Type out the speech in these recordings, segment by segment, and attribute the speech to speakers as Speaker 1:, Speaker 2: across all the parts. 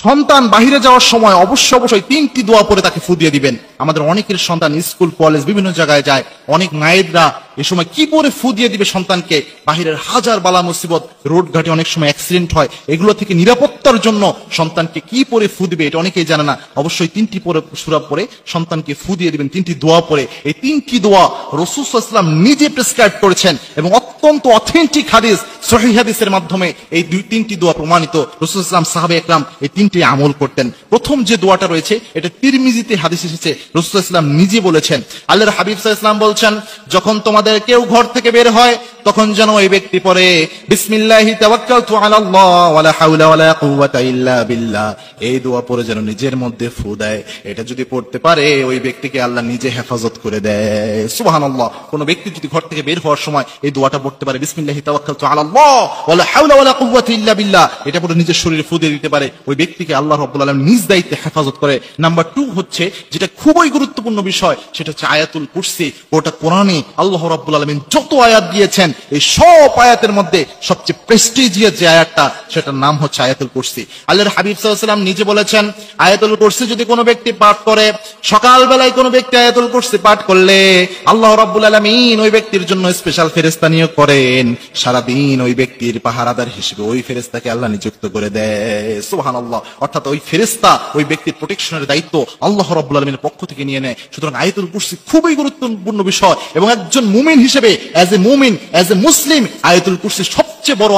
Speaker 1: সন্তান বাহিরে যাওয়ার সময় অবশ্যই তিনটি দোয়া পরে তাকে ফু দিয়ে দিবেন। আমাদের অনেকের সন্তান স্কুল কলেজ বিভিন্ন জায়গায় যায়, অনেক মায়েরা এ সময় কি পরে ফু দিয়ে দিবে সন্তানকে? বাহিরের হাজার বালা মুসিবত, রোড ঘাটে অনেক সময় অ্যাক্সিডেন্ট হয়, এগুলো থেকে নিরাপত্তার জন্য সন্তানকে কি পরে ফু দিবে এটা অনেকেই জানে না। অবশ্যই তিনটি পরে সূরা পরে সন্তানকে ফু দিয়ে দিবেন, তিনটি দোয়া পরে। এই তিনটি দোয়া রাসূল সাল্লাল্লাহু আলাইহি ওয়াসাল্লাম নিজে প্রেসক্রাইব করেছেন এবং অত্যন্ত অথেন্টিক হাদিস, সহিহ হাদিসের মাধ্যমে এই তিনটি দোয়া প্রমাণিত। রাসূল সাল্লাল্লাহু আলাইহি ওয়াসাল্লাম, সাহাবে একরাম এই তিনটি আমল করতেন। প্রথম যে দোয়াটা রয়েছে এটা তিরমিজিতে হাদিস এসেছে, রাসূল সাল্লাল্লাহু আলাইহি ওয়াসাল্লাম নিজে বলেছেন। আল্লাহর হাবিব সাল্লাল্লাহু আলাইহি ওয়াসাল্লাম বলছেন, যখন তোমাদের কেউ ঘর থেকে বের হয় তখন যেন ওই ব্যক্তি পড়ে বিসমিল্লাহি তাওয়াক্কালতু আলাল্লাহ ওয়ালা হাওলা ওয়ালা কুওয়াতা ইল্লা বিল্লাহ। এই দোয়া পড়ে যেন নিজের মধ্যে ফু দেয়। এটা যদি পড়তে পারে ওই ব্যক্তিকে আল্লাহ নিজে হেফাজত করে দেয়। সুবহানাল্লাহ। কোন ব্যক্তি যদি ঘর থেকে বের হওয়ার সময় এই দোয়াটা পড়তে পারে, বিসমিল্লাহি তাওয়াক্কালতু আলাল্লাহ ওয়ালা হাওলা ওয়ালা কুওয়াতা ইল্লা বিল্লাহ, এটা পড়ে নিজের শরীরে ফু দিয়ে দিতে পারে, ওই ব্যক্তিকে আল্লাহ রাব্বুল আলামিন নিজ দায়িত্বে হেফাজত করে। নাম্বার 2 হচ্ছে, যেটা খুবই গুরুত্বপূর্ণ বিষয়, সেটা হচ্ছে আয়াতুল কুরসি। ওটা কোরআনে আল্লাহ রাব্বুল আলামিন যত আয়াত দিয়েছেন এই সব আয়াতের মধ্যে সবচেয়ে প্রেস্টিজিয়াস যে আয়াতটা, সেটার নাম হচ্ছে আয়াতুল কুরসি। আল্লাহর হাবিব সাল্লাল্লাহু আলাইহি ওয়াসাল্লাম নিজে বলেছেন, আয়াতুল কুরসি যদি কোনো ব্যক্তি পাঠ করে, সকাল বেলায় কোনো ব্যক্তি আয়াতুল কুরসি পাঠ করলে আল্লাহ রাব্বুল আলামিন ওই ব্যক্তির জন্য স্পেশাল ফেরেশতা নিয়োগ করেন। সারা দিন ওই ব্যক্তির পাহারাদার হিসেবে ওই ফেরেশতাকে আল্লাহ নিযুক্ত করে দেয়। সুবহানাল্লাহ। অর্থাৎ ওই ফেরেশতা ওই ব্যক্তির প্রোটেকশনের দায়িত্ব আল্লাহ রাব্বুল আলামিনের পক্ষ থেকে নিয়ে নেয়। সুতরাং আয়াতুল কুরসি খুবই গুরুত্বপূর্ণ বিষয় এবং একজন মুমিন হিসেবে, অ্যাজ এ মুমিন, অ্যাজ এ মুসলিম, আয়াতুল কুরসি সবচেয়ে বড়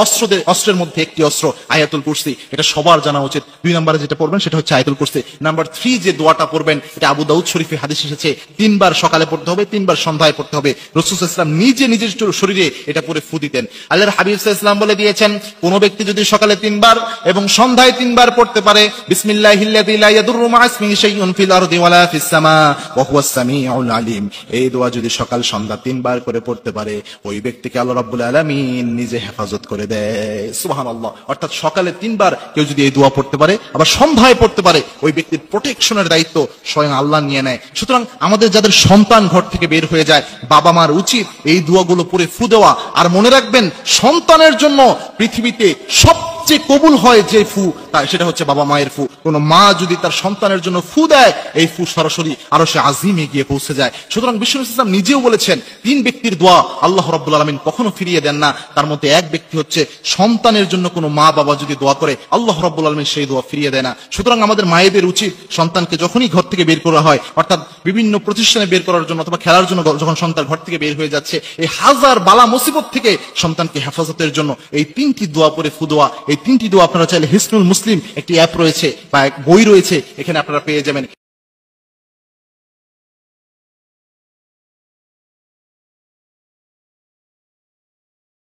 Speaker 1: অস্ত্রের মধ্যে একটি অস্ত্র আয়াতুল কুরসি। এটা সবার জানা উচিত। 2 নম্বরে যেটা পড়বেন সেটা হচ্ছে আয়াতুল কুরসি। নাম্বার 3 যে দোয়াটা পড়বেন, এটা আবু দাউদ শরীফে হাদিস এসেছে, 3 বার সকালে পড়তে হবে, 3 বার সন্ধ্যায় পড়তে হবে। রাসূল সাল্লাল্লাহু আলাইহি ওয়াসাল্লাম নিজে নিজের শরীরে এটা পরে ফু দিতেন। আল্লাহর হাবিব সাল্লাল্লাহু আলাইহি ওয়াসাল্লাম বলে দিয়েছেন, কোন ব্যক্তি যদি সকালে 3 বার এবং সন্ধ্যায় 3 বার পড়তে পারে, বিসমিল্লাহিল্লাযী লা ইয়াদুররু মা ইসমিহি শাইউন ফিল আরদি ওয়ালা ফিস সামা ওয়া হুয়াস সামিউল আলিম, এই দোয়া যদি সকাল সন্ধ্যা 3 বার করে পড়তে পারে, ওই ব্যক্তিকে আল্লাহ রাব্বুল আলামিন নিজে হেফাজত করে দেয়। সুবহানাল্লাহ। অর্থাৎ সকালে 3 বার কেউ যদি এই দোয়া পড়তে পারে, আবার সন্ধ্যায় পড়তে পারে, ওই ব্যক্তির প্রোটেকশনের দায়িত্ব স্বয়ং আল্লাহ নিয়ে নেয়। সুতরাং আমাদের যাদের সন্তান ঘর থেকে বের হয়ে যায়, বাবা মার উচিত এই দোয়াগুলো পড়ে ফু দেওয়া। আর মনে রাখবেন, সন্তানের জন্য পৃথিবীতে সবচেয়ে কবুল হয় যে ফু, সেটা হচ্ছে বাবা মায়ের ফু। কোন মা যদি তার সন্তানের জন্য ফু দেয়, এই ফু সরাসরি আরশে আজিমে গিয়ে পৌঁছে যায়। সুতরাং বিষ্ণু ইসলাম নিজেও বলেছেন, 3 ব্যক্তির দোয়া আল্লাহ রাব্বুল আলামিন কখনো ফিরিয়ে দেন না। তার মধ্যে এক ব্যক্তি হচ্ছে সন্তানের জন্য কোনো মা বাবা যদি দোয়া করে, আল্লাহ রাব্বুল আলামিন সেই দোয়া ফিরিয়ে দেয় না। সুতরাং আমাদের মায়েদের উচিত, সন্তানকে যখনই ঘর থেকে বের করা হয়, অর্থাৎ বিভিন্ন প্রতিষ্ঠানে বের করার জন্য অথবা খেলার জন্য যখন সন্তান ঘর থেকে বের হয়ে যাচ্ছে, এই হাজার বালা মুসিবত থেকে সন্তানকে হেফাজতের জন্য এই 3টি দোয়া পরে ফু দেওয়া। এই 3টি দোয়া আপনারা চাইলে হিসনুল মুসলিম একটি অ্যাপ রয়েছে বা এক বই রয়েছে, এখানে আপনারা পেয়ে যাবেন।